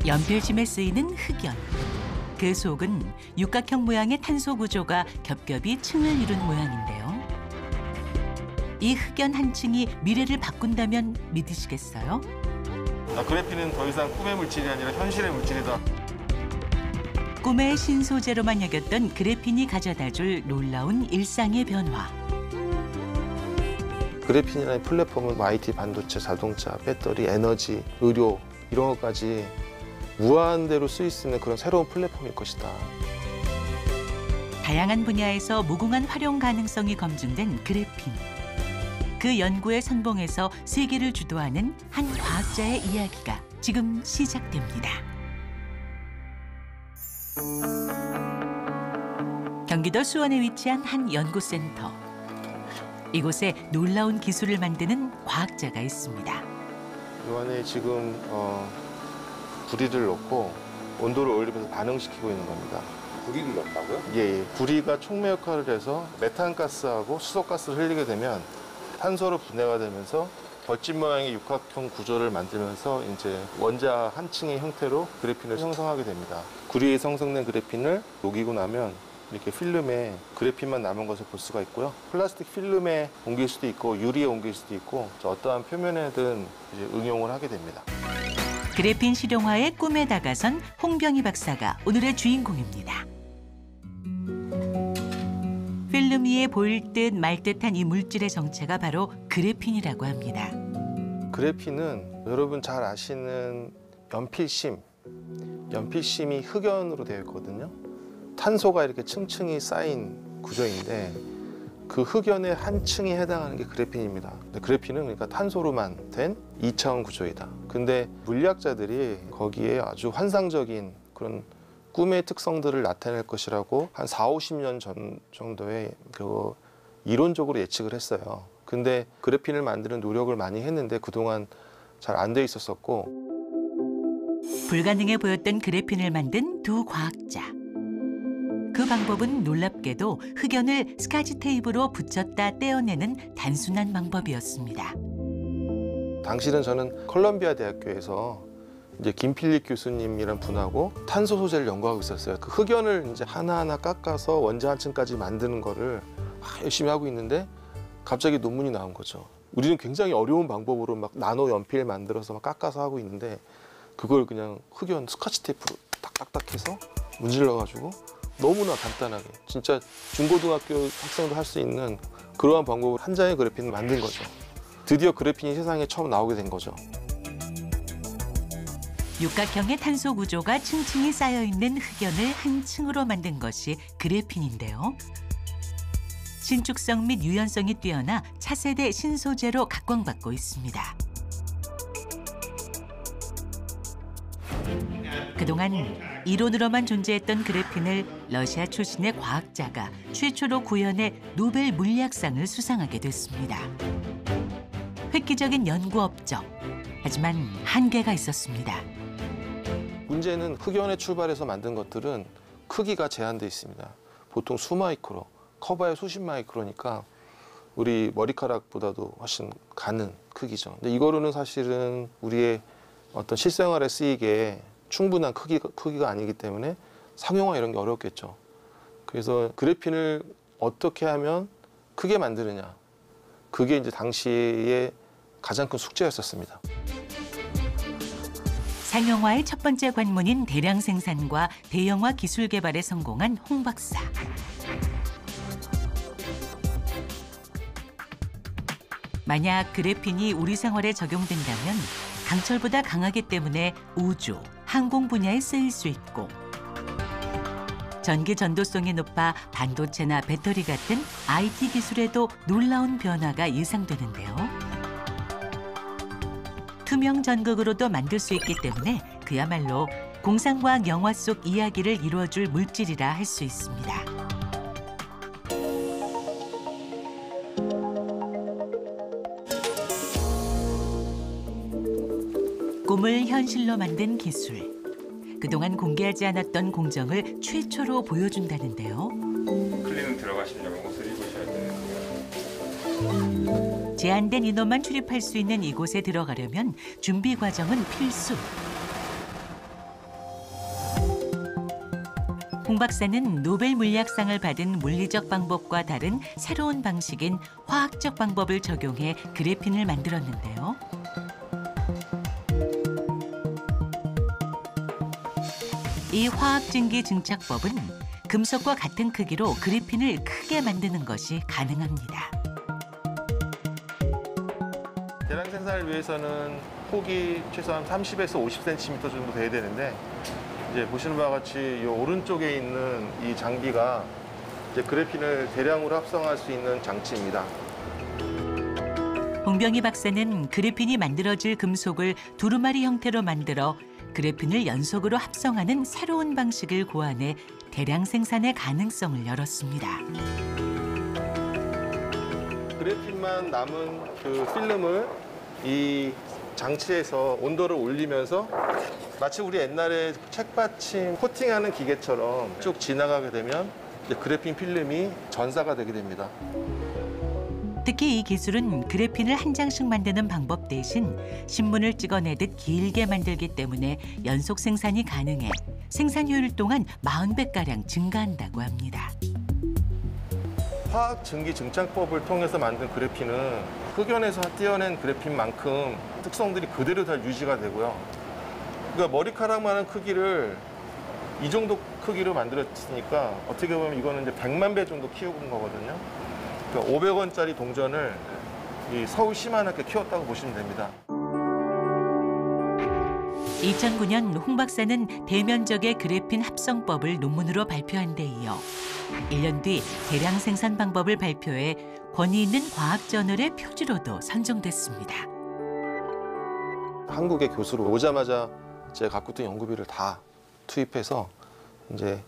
연필심에 쓰이는 흑연. 그 속은 육각형 모양의 탄소 구조가 겹겹이 층을 이룬 모양인데요. 이 흑연 한 층이 미래를 바꾼다면 믿으시겠어요? 그래핀은 더 이상 꿈의 물질이 아니라 현실의 물질이다. 꿈의 신소재로만 여겼던 그래핀이 가져다줄 놀라운 일상의 변화. 그래핀이라는 플랫폼은 IT, 반도체, 자동차, 배터리, 에너지, 의료 이런 것까지 무한대로 쓰일 수 있는 그런 새로운 플랫폼일 것이다. 다양한 분야에서 무궁한 활용 가능성이 검증된 그래핀. 그 연구의 선봉에서 세계를 주도하는 한 과학자의 이야기가 지금 시작됩니다. 경기도 수원에 위치한 한 연구센터. 이곳에 놀라운 기술을 만드는 과학자가 있습니다. 이 안에 지금 구리를 넣고 온도를 올리면서 반응시키고 있는 겁니다. 구리를 넣었다고요? 예. 구리가 촉매 역할을 해서 메탄가스하고 수소가스를 흘리게 되면 탄소로 분해가 되면서 벌집 모양의 육각형 구조를 만들면서 이제 원자 한 층의 형태로 그래핀을 형성하게 됩니다. 구리에 형성된 그래핀을 녹이고 나면 이렇게 필름에 그래핀만 남은 것을 볼 수가 있고요. 플라스틱 필름에 옮길 수도 있고 유리에 옮길 수도 있고 어떠한 표면에든 이제 응용을 하게 됩니다. 그래핀 실용화의 꿈에 다가선 홍병희 박사가 오늘의 주인공입니다. 필름 위에 보일 듯 말 듯한 이 물질의 정체가 바로 그래핀이라고 합니다. 그래핀은 여러분 잘 아시는 연필심이 흑연으로 되어 있거든요. 탄소가 이렇게 층층이 쌓인 구조인데 그 흑연의 한 층이 해당하는 게 그래핀입니다. 그래핀은 그러니까 탄소로만 된 2차원 구조이다. 근데 물리학자들이 거기에 아주 환상적인 그런 꿈의 특성들을 나타낼 것이라고 한 40~50년 전 정도에 그 이론적으로 예측을 했어요. 근데 그래핀을 만드는 노력을 많이 했는데 그동안 잘 안 돼 있었었고. 불가능해 보였던 그래핀을 만든 두 과학자. 그 방법은 놀랍게도 흑연을 스카치 테이프로 붙였다 떼어내는 단순한 방법이었습니다. 당시는 저는 컬럼비아 대학교에서 이제 김필립 교수님이란 분하고 탄소 소재를 연구하고 있었어요. 그 흑연을 이제 하나하나 깎아서 원자 한 층까지 만드는 거를 열심히 하고 있는데 갑자기 논문이 나온 거죠. 우리는 굉장히 어려운 방법으로 막 나노 연필 만들어서 막 깎아서 하고 있는데 그걸 그냥 흑연 스카치 테이프로 딱딱딱 해서 문질러가지고 너무나 간단하게 진짜 중고등학교 학생도 할 수 있는 그러한 방법으로 한 장의 그래핀을 만든 거죠. 드디어 그래핀이 세상에 처음 나오게 된 거죠. 육각형의 탄소 구조가 층층이 쌓여있는 흑연을 한 층으로 만든 것이 그래핀인데요. 신축성 및 유연성이 뛰어나 차세대 신소재로 각광받고 있습니다. 그동안 이론으로만 존재했던 그래핀을 러시아 출신의 과학자가 최초로 구현해 노벨 물리학상을 수상하게 됐습니다. 획기적인 연구 업적, 하지만 한계가 있었습니다. 문제는 흑연에 출발해서 만든 것들은 크기가 제한돼 있습니다. 보통 수마이크로, 커봐야 수십 마이크로니까 우리 머리카락보다도 훨씬 가는 크기죠. 근데 이거로는 사실은 우리의 어떤 실생활에 쓰이기에 충분한 크기가 아니기 때문에 상용화 이런 게 어렵겠죠. 그래서 그래핀을 어떻게 하면 크게 만드느냐. 그게 이제 당시에 가장 큰 숙제였었습니다. 상용화의 첫 번째 관문인 대량 생산과 대형화 기술 개발에 성공한 홍 박사. 만약 그래핀이 우리 생활에 적용된다면 강철보다 강하기 때문에 우주, 항공 분야에 쓰일 수 있고 전기 전도성이 높아 반도체나 배터리 같은 IT 기술에도 놀라운 변화가 예상되는데요. 투명 전극으로도 만들 수 있기 때문에 그야말로 공상과학 영화 속 이야기를 이루어줄 물질이라 할 수 있습니다. 꿈을 현실로 만든 기술. 그동안 공개하지 않았던 공정을 최초로 보여준다는데요. 클리는 들어가시려면 옷을 입으셔야 되는데요. 제한된 인원만 출입할 수 있는 이곳에 들어가려면 준비 과정은 필수. 홍 박사는 노벨 물리학상을 받은 물리적 방법과 다른 새로운 방식인 화학적 방법을 적용해 그래핀을 만들었는데요. 이 화학증기 증착법은 금속과 같은 크기로 그래핀을 크게 만드는 것이 가능합니다. 대량 생산을 위해서는 폭이 최소한 30에서 50cm 정도 돼야 되는데 이제 보시는 바와 같이 이 오른쪽에 있는 이 장비가 이제 그래핀을 대량으로 합성할 수 있는 장치입니다. 홍병희 박사는 그래핀이 만들어질 금속을 두루마리 형태로 만들어 그래핀을 연속으로 합성하는 새로운 방식을 고안해 대량 생산의 가능성을 열었습니다. 그래핀만 남은 그 필름을 이 장치에서 온도를 올리면서 마치 우리 옛날에 책받침 코팅하는 기계처럼 쭉 지나가게 되면 이제 그래핀 필름이 전사가 되게 됩니다. 특히 이 기술은 그래핀을 한 장씩 만드는 방법 대신 신문을 찍어내듯 길게 만들기 때문에 연속 생산이 가능해 생산 효율 또한 40배가량 증가한다고 합니다. 화학 증기 증착법을 통해서 만든 그래핀은 흑연에서 띄어낸 그래핀만큼 특성들이 그대로 다 유지가 되고요. 그러니까 머리카락만한 크기를 이 정도 크기로 만들었으니까 어떻게 보면 이거는 이제 100만 배 정도 키운 거거든요. 그러니까 500원짜리 동전을 이 서울시만하게 키웠다고 보시면 됩니다. 2009년 홍 박사는 대면적의 그래핀 합성법을 논문으로 발표한 데 이어 1년 뒤 대량 생산 방법을 발표해 권위 있는 과학저널의 표지로도 선정됐습니다. 한국의 교수로 오자마자 제가 갖고 있던 연구비를 다 투입해서 이제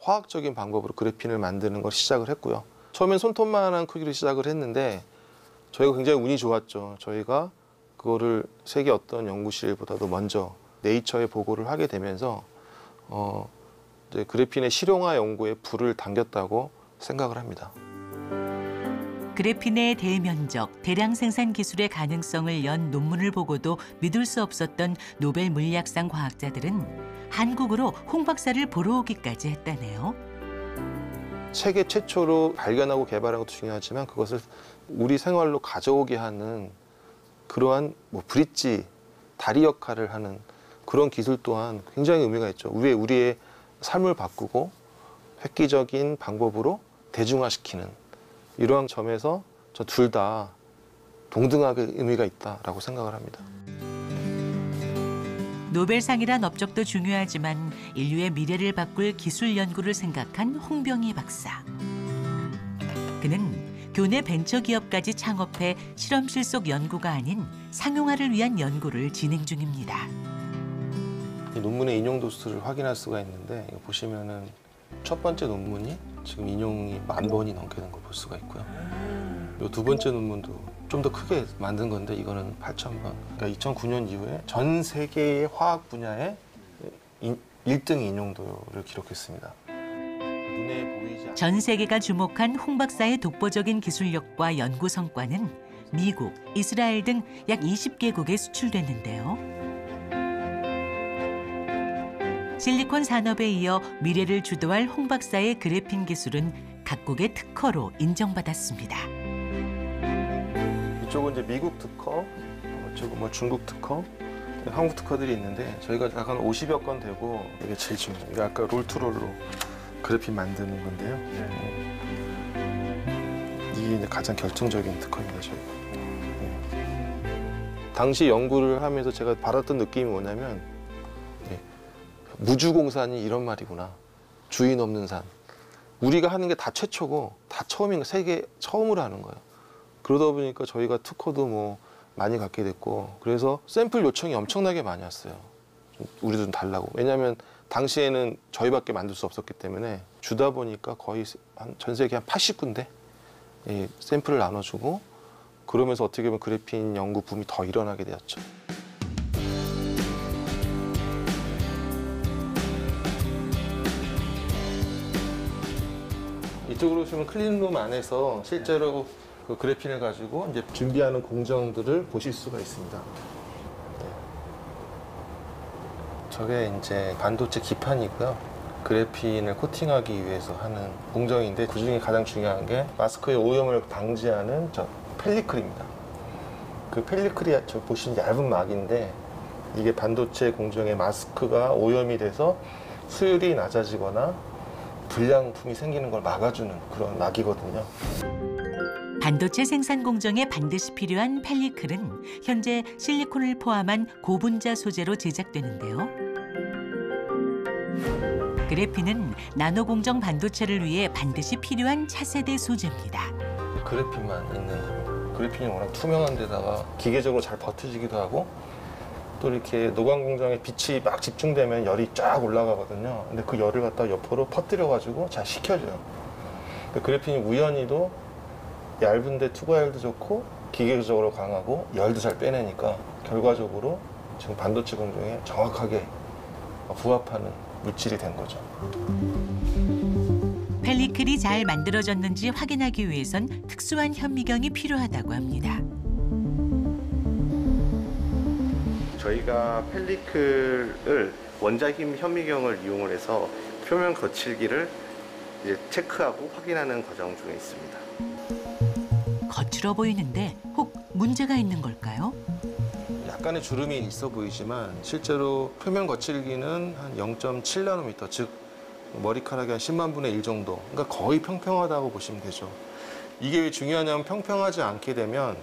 화학적인 방법으로 그래핀을 만드는 걸 시작을 했고요. 처음엔 손톱만한 크기로 시작을 했는데 저희가 굉장히 운이 좋았죠. 저희가 그거를 세계 어떤 연구실보다도 먼저 네이처에 보고를 하게 되면서 이제 그래핀의 실용화 연구에 불을 당겼다고 생각을 합니다. 그래핀의 대면적, 대량 생산 기술의 가능성을 연 논문을 보고도 믿을 수 없었던 노벨 물리학상 과학자들은 한국으로 홍 박사를 보러 오기까지 했다네요. 세계 최초로 발견하고 개발한 것도 중요하지만 그것을 우리 생활로 가져오게 하는 그러한 브릿지, 다리 역할을 하는 그런 기술 또한 굉장히 의미가 있죠. 우리의 삶을 바꾸고 획기적인 방법으로 대중화시키는 이러한 점에서 저 둘 다 동등하게 의미가 있다라고 생각을 합니다. 노벨상이란 업적도 중요하지만 인류의 미래를 바꿀 기술 연구를 생각한 홍병희 박사. 그는 교내 벤처기업까지 창업해 실험실 속 연구가 아닌 상용화를 위한 연구를 진행 중입니다. 이 논문의 인용도 수를 확인할 수가 있는데 이거 보시면은 첫 번째 논문이 지금 인용이 10,000번이 넘게 된 걸 볼 수가 있고요. 이 두 번째 논문도 좀 더 크게 만든 건데 이거는 8,000번. 그러니까 2009년 이후에 전 세계의 화학 분야에 1등 인용도를 기록했습니다. 눈에 보이지 않는 전 세계가 주목한 홍 박사의 독보적인 기술력과 연구 성과는 미국, 이스라엘 등 약 20개국에 수출됐는데요. 실리콘 산업에 이어 미래를 주도할 홍 박사의 그래핀 기술은 각국의 특허로 인정받았습니다. 이쪽은 이제 미국 특허, 이쪽은 중국 특허, 한국 특허들이 있는데 저희가 약간 50여 건 되고 이게 제일 중요해요. 이게 아까 롤투롤로 그래핀 만드는 건데요. 이게 이제 가장 결정적인 특허입니다, 저희가. 당시 연구를 하면서 제가 받았던 느낌이 뭐냐면 무주공산이 이런 말이구나. 주인 없는 산. 우리가 하는 게 다 최초고 다 처음인 거, 세계 처음으로 하는 거예요. 그러다 보니까 저희가 특허도 많이 갖게 됐고 그래서 샘플 요청이 엄청나게 많이 왔어요. 우리도 좀 달라고. 왜냐하면 당시에는 저희밖에 만들 수 없었기 때문에 주다 보니까 거의 전 세계 한 80군데 샘플을 나눠주고 그러면서 어떻게 보면 그래핀 연구 붐이 더 일어나게 되었죠. 이쪽으로 보시면 클린룸 안에서 실제로 그 그래핀을 가지고 이제 준비하는 공정들을 보실 수가 있습니다. 저게 이제 반도체 기판이고요. 그래핀을 코팅하기 위해서 하는 공정인데 그중에 가장 중요한 게 마스크의 오염을 방지하는 저 펠리클입니다. 그 펠리클이 저 보시면 얇은 막인데 이게 반도체 공정에 마스크가 오염이 돼서 수율이 낮아지거나 불량품이 생기는 걸 막아주는 그런 막이거든요. 반도체 생산 공정에 반드시 필요한 펠리클은 현재 실리콘을 포함한 고분자 소재로 제작되는데요. 그래핀은 나노 공정 반도체를 위해 반드시 필요한 차세대 소재입니다. 그래핀만 있는 겁니다. 그래핀이 워낙 투명한 데다가 기계적으로 잘 버텨지기도 하고 또 이렇게 노광 공정에 빛이 막 집중되면 열이 쫙 올라가거든요. 근데 그 열을 갖다 옆으로 퍼뜨려가지고 잘 식혀줘요. 그래핀이 우연히도 얇은데 투과율도 좋고 기계적으로 강하고 열도 잘 빼내니까 결과적으로 지금 반도체 공정에 정확하게 부합하는 물질이 된 거죠. 펠리클이 잘 만들어졌는지 확인하기 위해선 특수한 현미경이 필요하다고 합니다. 저희가 펠리클을 원자힘 현미경을 이용을 해서 표면 거칠기를 이제 체크하고 확인하는 과정 중에 있습니다. 거칠어 보이는데 혹 문제가 있는 걸까요? 약간의 주름이 있어 보이지만 실제로 표면 거칠기는 한 0.7나노미터, 즉 머리카락이 한 10만 분의 1 정도. 그러니까 거의 평평하다고 보시면 되죠. 이게 왜 중요하냐면 평평하지 않게 되면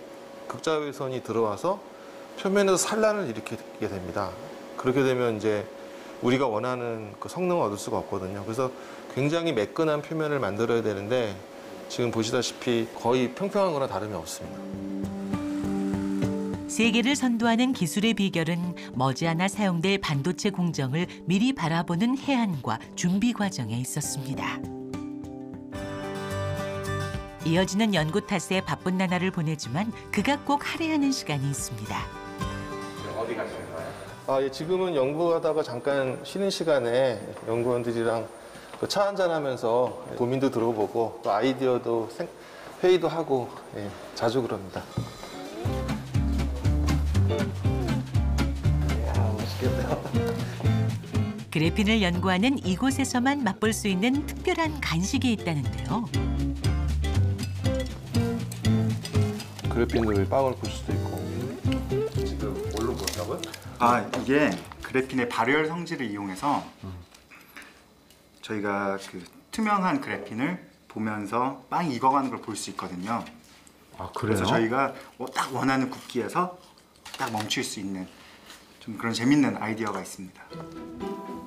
극자외선이 들어와서 표면에서 산란을 일으키게 됩니다. 그렇게 되면 이제 우리가 원하는 그 성능을 얻을 수가 없거든요. 그래서 굉장히 매끈한 표면을 만들어야 되는데 지금 보시다시피 거의 평평한 거나 다름이 없습니다. 세계를 선도하는 기술의 비결은 머지않아 사용될 반도체 공정을 미리 바라보는 해안과 준비 과정에 있었습니다. 이어지는 연구 탓에 바쁜 나날을 보내지만 그가 꼭 할애하는 시간이 있습니다. 어디 가시는 거예요? 예, 지금은 연구하다가 잠깐 쉬는 시간에 연구원들이랑 차 한잔하면서 고민도 들어보고 또 아이디어도 회의도 하고 자주 그럽니다. 그래핀을 연구하는 이곳에서만 맛볼 수 있는 특별한 간식이 있다는데요. 그래핀으로 빵을 볼 수도 있고. 지금 뭘로 보냐고요? 이게 그래핀의 발열 성질을 이용해서 저희가 그 투명한 그래핀을 보면서 빵이 익어가는 걸 볼 수 있거든요. 그래서 저희가 딱 원하는 굵기에서 딱 멈출 수 있는 좀 그런 재밌는 아이디어가 있습니다.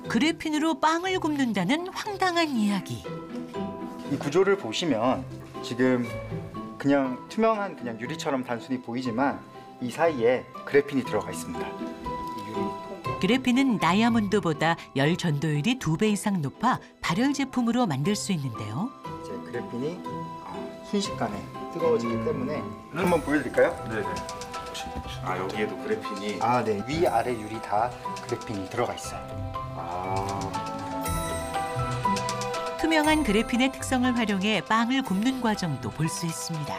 그래핀으로 빵을 굽는다는 황당한 이야기. 이 구조를 보시면 지금 그냥 투명한 그냥 유리처럼 단순히 보이지만 이 사이에 그래핀이 들어가 있습니다. 이 유리 그래핀은 다이아몬드보다 열 전도율이 2배 이상 높아 발열 제품으로 만들 수 있는데요. 이제 그래핀이 순식간에 뜨거워지기 때문에 한번 보여드릴까요? 네네. 여기에도 그래핀이. 네. 위, 아래 유리 다 그래핀이 들어가 있어요. 투명한 그래핀의 특성을 활용해 빵을 굽는 과정도 볼 수 있습니다.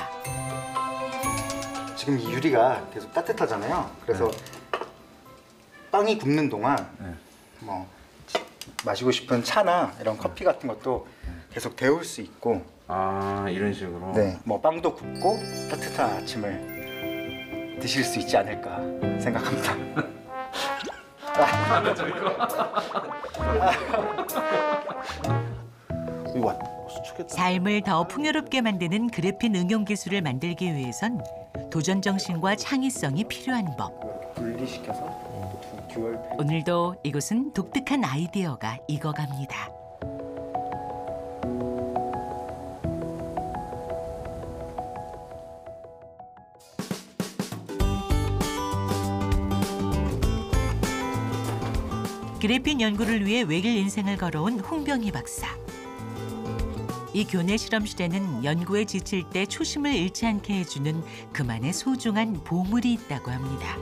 지금 이 유리가 계속 따뜻하잖아요. 그래서 빵이 굽는 동안 뭐 마시고 싶은 차나 이런 커피 같은 것도 계속 데울 수 있고. 이런 식으로. 네, 뭐 빵도 굽고 따뜻한 아침을 드실 수 있지 않을까 생각합니다. 삶을 더 풍요롭게 만드는 그래핀 응용 기술을 만들기 위해선 도전 정신과 창의성이 필요한 법. 분리시켜서 듀얼. 오늘도 이곳은 독특한 아이디어가 익어갑니다. 그래핀 연구를 위해 외길 인생을 걸어온 홍병희 박사. 이 교내 실험실에는 연구에 지칠 때 초심을 잃지 않게 해주는 그만의 소중한 보물이 있다고 합니다.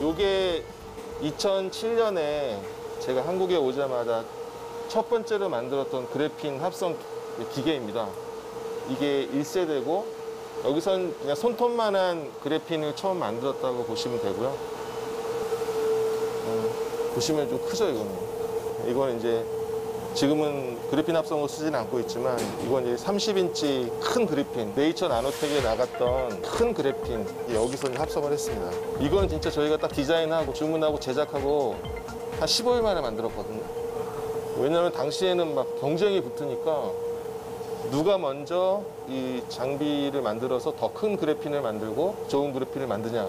이게 2007년에 제가 한국에 오자마자 첫 번째로 만들었던 그래핀 합성 기계입니다. 이게 1세대고 여기선 그냥 손톱만한 그래핀을 처음 만들었다고 보시면 되고요. 보시면 좀 크죠, 이거는. 이건 이제 지금은 그래핀 합성을 쓰진 않고 있지만 이건 이제 30인치 큰 그래핀, 네이처 나노텍에 나갔던 큰 그래핀 여기서 이제 합성을 했습니다. 이건 진짜 저희가 딱 디자인하고 주문하고 제작하고 한 15일 만에 만들었거든요. 왜냐하면 당시에는 막 경쟁이 붙으니까 누가 먼저 이 장비를 만들어서 더 큰 그래핀을 만들고 좋은 그래핀을 만드냐,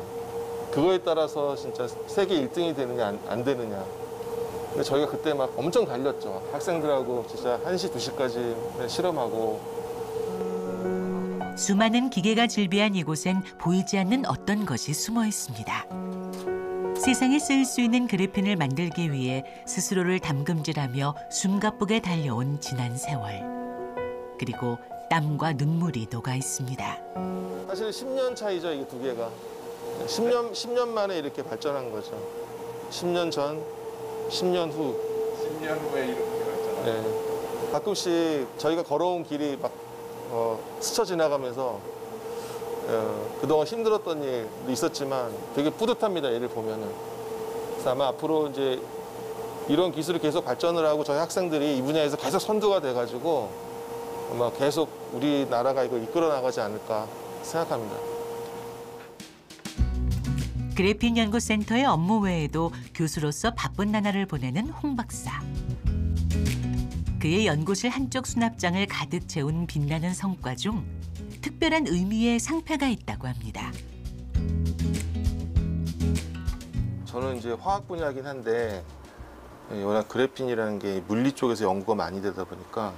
그거에 따라서 진짜 세계 1등이 되느냐 안 되느냐. 근데 저희가 그때 막 엄청 달렸죠. 학생들하고 진짜 1시, 2시까지 실험하고. 수많은 기계가 즐비한 이곳엔 보이지 않는 어떤 것이 숨어 있습니다. 세상에 쓰일 수 있는 그래핀을 만들기 위해 스스로를 담금질하며 숨가쁘게 달려온 지난 세월. 그리고 땀과 눈물이 녹아 있습니다. 사실 10년 차이죠, 이게 두 개가. 10년 만에 이렇게 발전한 거죠. 10년 전, 10년 후. 10년 후에 이렇게 발전한. 네. 가끔씩 저희가 걸어온 길이 막 스쳐 지나가면서 그동안 힘들었던 일도 있었지만 되게 뿌듯합니다, 얘를 보면은. 그래서 아마 앞으로 이제 이런 기술이 계속 발전을 하고 저희 학생들이 이 분야에서 계속 선두가 돼가지고 아마 계속 우리나라가 이거 이끌어 나가지 않을까 생각합니다. 그래핀 연구센터의 업무 외에도 교수로서 바쁜 나날을 보내는 홍 박사. 그의 연구실 한쪽 수납장을 가득 채운 빛나는 성과 중 특별한 의미의 상패가 있다고 합니다. 저는 이제 화학 분야이긴 한데 워낙 그래핀이라는 게 물리 쪽에서 연구가 많이 되다 보니까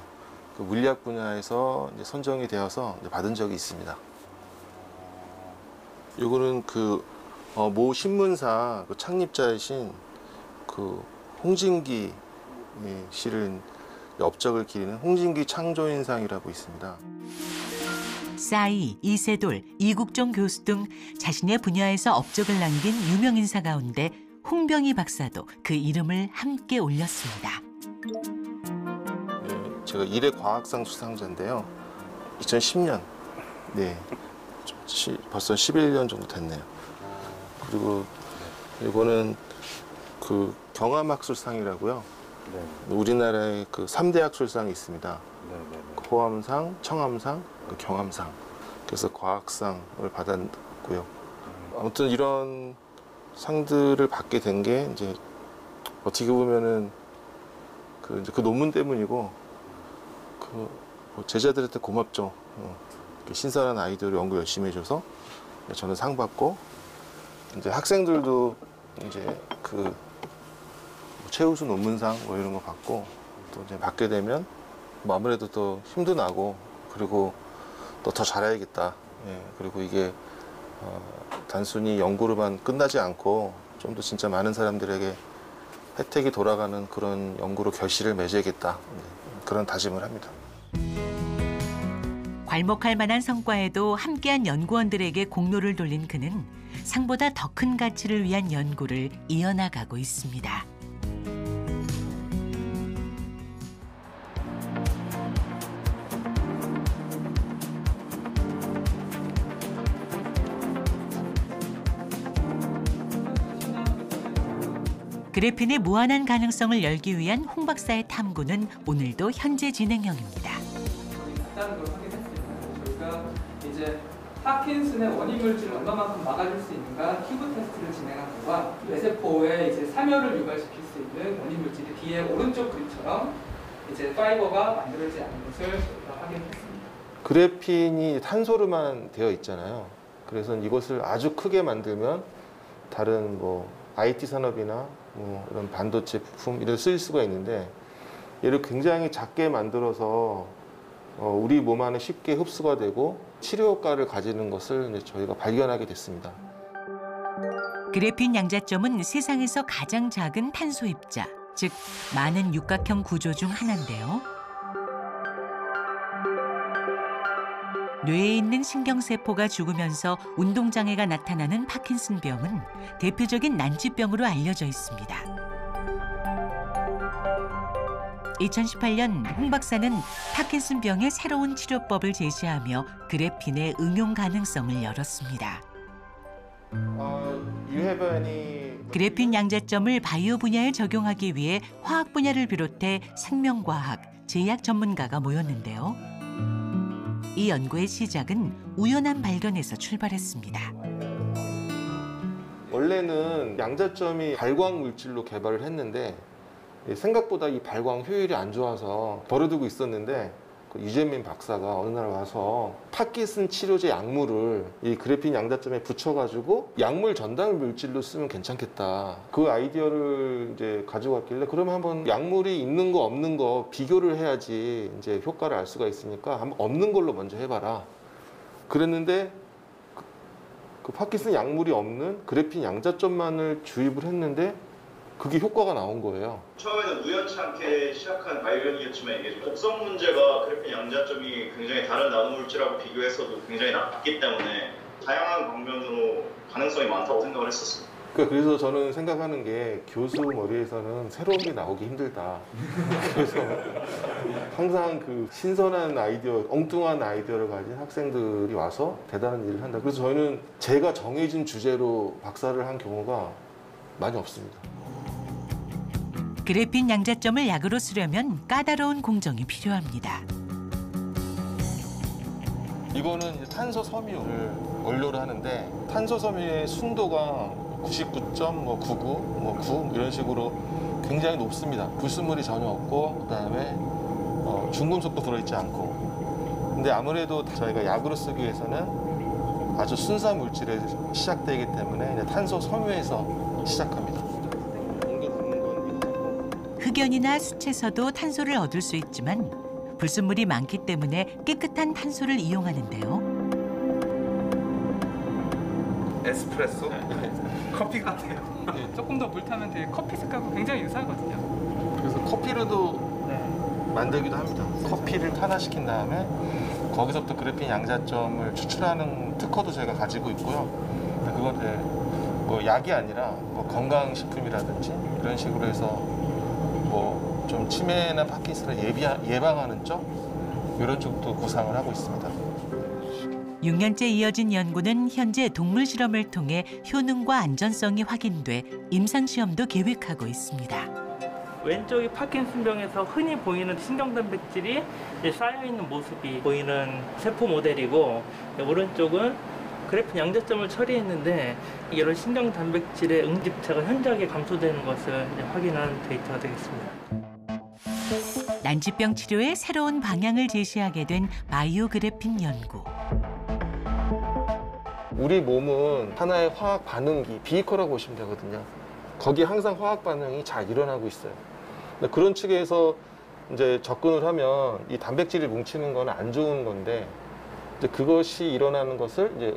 그 물리학 분야에서 이제 선정이 되어서 이제 받은 적이 있습니다. 이거는 모 신문사 그 창립자이신 그 홍진기 씨를 업적을 기리는 홍진기 창조인상이라고 있습니다. 싸이, 이세돌, 이국종 교수 등 자신의 분야에서 업적을 남긴 유명 인사 가운데 홍병희 박사도 그 이름을 함께 올렸습니다. 제가 일회 과학상 수상자인데요. 2010년, 네, 벌써 11년 정도 됐네요. 그리고 이거는 그 경암학술상이라고요. 네. 우리나라에 그 3대 학술상이 있습니다. 네. 호암상, 청암상, 경암상. 그래서 과학상을 받았고요. 아무튼 이런 상들을 받게 된 게 이제 어떻게 보면은 그 논문 때문이고 제자들한테 고맙죠. 신선한 아이디어를 연구 열심히 해줘서 저는 상 받고 이제 학생들도 이제 최우수 논문상 뭐 이런 거 받고 또 이제 받게 되면 뭐 아무래도 더 힘도 나고 그리고 또 더 잘해야겠다. 예, 그리고 이게 단순히 연구로만 끝나지 않고 좀 더 진짜 많은 사람들에게 혜택이 돌아가는 그런 연구로 결실을 맺어야겠다. 그런 다짐을 합니다. 괄목할 만한 성과에도 함께한 연구원들에게 공로를 돌린 그는 상보다 더 큰 가치를 위한 연구를 이어나가고 있습니다. 그래핀의 무한한 가능성을 열기 위한 홍 박사의 탐구는 오늘도 현재 진행형입니다. 다른 걸 확인했습니다. 저희가 이제 파킨슨의 원인 물질을 얼마만큼 막아줄 수 있는가 큐브 테스트를 진행한 결과 뇌세포에 이제 삼열을 유발시킬 수 있는 원인 물질이 뒤에 오른쪽 그림처럼 이제 파이버가 만들어지지 않는 것을 저희가 확인했습니다. 그래핀이 탄소로만 되어 있잖아요. 그래서 이것을 아주 크게 만들면 다른 뭐 IT 산업이나 뭐 이런 반도체 부품 이런 쓰일 수가 있는데 얘를 굉장히 작게 만들어서 우리 몸 안에 쉽게 흡수가 되고 치료 효과를 가지는 것을 이제 저희가 발견하게 됐습니다. 그래핀 양자점은 세상에서 가장 작은 탄소 입자, 즉 많은 육각형 구조 중 하나인데요. 뇌에 있는 신경세포가 죽으면서 운동장애가 나타나는 파킨슨병은 대표적인 난치병으로 알려져 있습니다. 2018년 홍 박사는 파킨슨병의 새로운 치료법을 제시하며 그래핀의 응용 가능성을 열었습니다. You have any 그래핀 양자점을 바이오 분야에 적용하기 위해 화학 분야를 비롯해 생명과학, 제약 전문가가 모였는데요. 이 연구의 시작은 우연한 발견에서 출발했습니다. 원래는 양자점이 발광 물질로 개발을 했는데 생각보다 이 발광 효율이 안 좋아서 버려두고 있었는데 그 유재민 박사가 어느 날 와서 파킨슨 치료제 약물을 이 그래핀 양자점에 붙여가지고 약물 전달 물질로 쓰면 괜찮겠다. 그 아이디어를 이제 가지고 왔길래 그러면 한번 약물이 있는 거 없는 거 비교를 해야지 이제 효과를 알 수가 있으니까 한번 없는 걸로 먼저 해봐라. 그랬는데 그 파킨슨 약물이 없는 그래핀 양자점만을 주입을 했는데 그게 효과가 나온 거예요. 처음에는 우연치 않게 시작한 발견이었지만 이게 독성 문제가 그래핀 양자점이 굉장히 다른 나노물질하고 비교해서도 굉장히 낮기 때문에 다양한 방면으로 가능성이 많다고 생각을 했었습니다. 그래서 저는 생각하는 게 교수 머리에서는 새로운 게 나오기 힘들다. 그래서 항상 그 신선한 아이디어, 엉뚱한 아이디어를 가진 학생들이 와서 대단한 일을 한다. 그래서 저희는 제가 정해진 주제로 박사를 한 경우가 많이 없습니다. 그래핀 양자점을 약으로 쓰려면 까다로운 공정이 필요합니다. 이거는 이제 탄소 섬유를 원료로 하는데 탄소 섬유의 순도가 99.99, 9 이런 식으로 굉장히 높습니다. 불순물이 전혀 없고 그다음에 중금속도 들어있지 않고. 근데 아무래도 저희가 약으로 쓰기 위해서는 아주 순수한 물질에 시작되기 때문에 이제 탄소 섬유에서 시작합니다. 흑연이나 수채에서도 탄소를 얻을 수 있지만 불순물이 많기 때문에 깨끗한 탄소를 이용하는데요. 에스프레소? 커피 같아요. 조금 더 물 타면 되게 커피 색깔과 굉장히 유사하거든요. 그래서 커피로도 만들기도 합니다. 커피를 탄화시킨 다음에 거기서부터 그래핀 양자점을 추출하는 특허도 저희가 가지고 있고요. 그건 이제 뭐 약이 아니라 뭐 건강식품이라든지 이런 식으로 해서 뭐 좀 치매나 파킨슨을 예방하는 쪽 이런 쪽도 구상을 하고 있습니다. 6년째 이어진 연구는 현재 동물 실험을 통해 효능과 안전성이 확인돼 임상 시험도 계획하고 있습니다. 왼쪽이 파킨슨병에서 흔히 보이는 신경단백질이 쌓여있는 모습이 보이는 세포 모델이고, 오른쪽은 그래핀 양자점을 처리했는데 이런 신경단백질의 응집체가 현저하게 감소되는 것을 확인한 데이터가 되겠습니다. 난치병 치료에 새로운 방향을 제시하게 된 바이오 그래핀 연구. 우리 몸은 하나의 화학 반응기, 비이커라고 보시면 되거든요. 거기에 항상 화학 반응이 잘 일어나고 있어요. 그런 측에서 이제 접근을 하면 이 단백질이 뭉치는 건 안 좋은 건데 이제 그것이 일어나는 것을 이제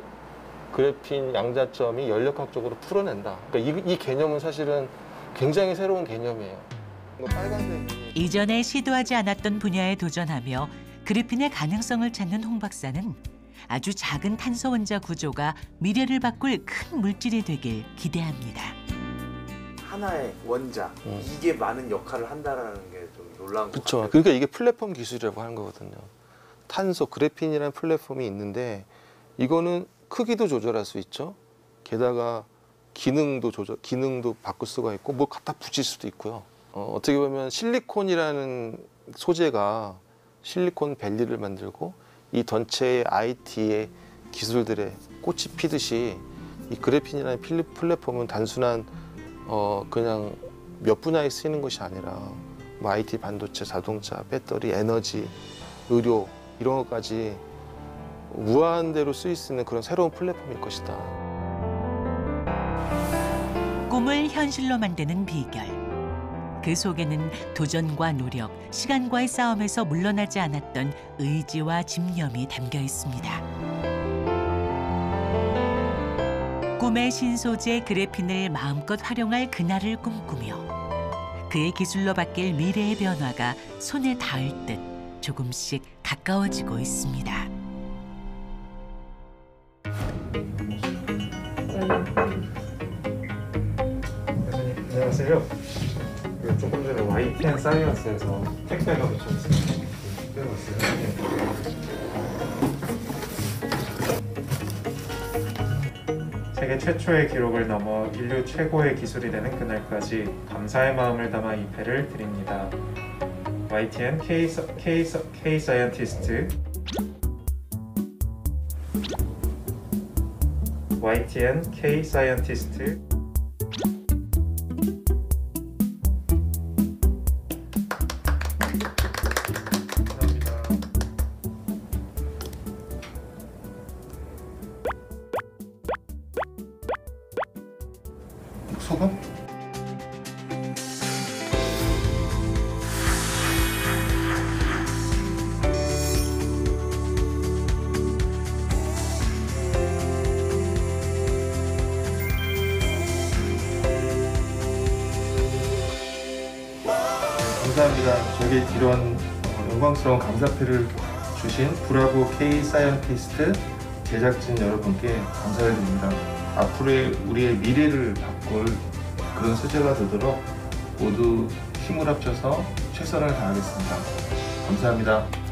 그래핀 양자점이 연력학적으로 풀어낸다. 그러니까 이 개념은 사실은 굉장히 새로운 개념이에요. 빨간색이 이전에 시도하지 않았던 분야에 도전하며 그래핀의 가능성을 찾는 홍 박사는 아주 작은 탄소 원자 구조가 미래를 바꿀 큰 물질이 되길 기대합니다. 하나의 원자, 이게 많은 역할을 한다는 게 좀 놀라운 것 같아요. 그러니까 이게 플랫폼 기술이라고 하는 거거든요. 탄소, 그래핀이라는 플랫폼이 있는데 이거는 크기도 조절할 수 있죠. 게다가 기능도 바꿀 수가 있고 뭐 갖다 붙일 수도 있고요. 어떻게 보면 실리콘이라는 소재가 실리콘 밸리를 만들고 이 전체의 IT의 기술들의 꽃이 피듯이 이 그래핀이라는 플랫폼은 단순한 그냥 몇 분야에 쓰이는 것이 아니라 뭐 IT, 반도체, 자동차, 배터리, 에너지, 의료 이런 것까지 무한대로 쓰일 수 있는 그런 새로운 플랫폼일 것이다. 꿈을 현실로 만드는 비결. 그 속에는 도전과 노력, 시간과의 싸움에서 물러나지 않았던 의지와 집념이 담겨 있습니다. 꿈의 신소재 그래핀을 마음껏 활용할 그날을 꿈꾸며 그의 기술로 바뀔 미래의 변화가 손에 닿을 듯 조금씩 가까워지고 있습니다. 안녕하세요. 조금 전에 YTN 사이언스에서 택배가 도착했습니다. 세계 최초의 기록을 넘어 인류 최고의 기술이 되는 그날까지 감사의 마음을 담아 이 패를 드립니다. YTN K 사이언티스트 YTN K 사이언티스트 소금? 감사합니다. 저에게 이런 영광스러운 감사패를 주신 브라보 K 사이언티스트 제작진 여러분께 감사를 드립니다. 앞으로의 우리의 미래를 바꿀 그런 소재가 되도록 모두 힘을 합쳐서 최선을 다하겠습니다. 감사합니다.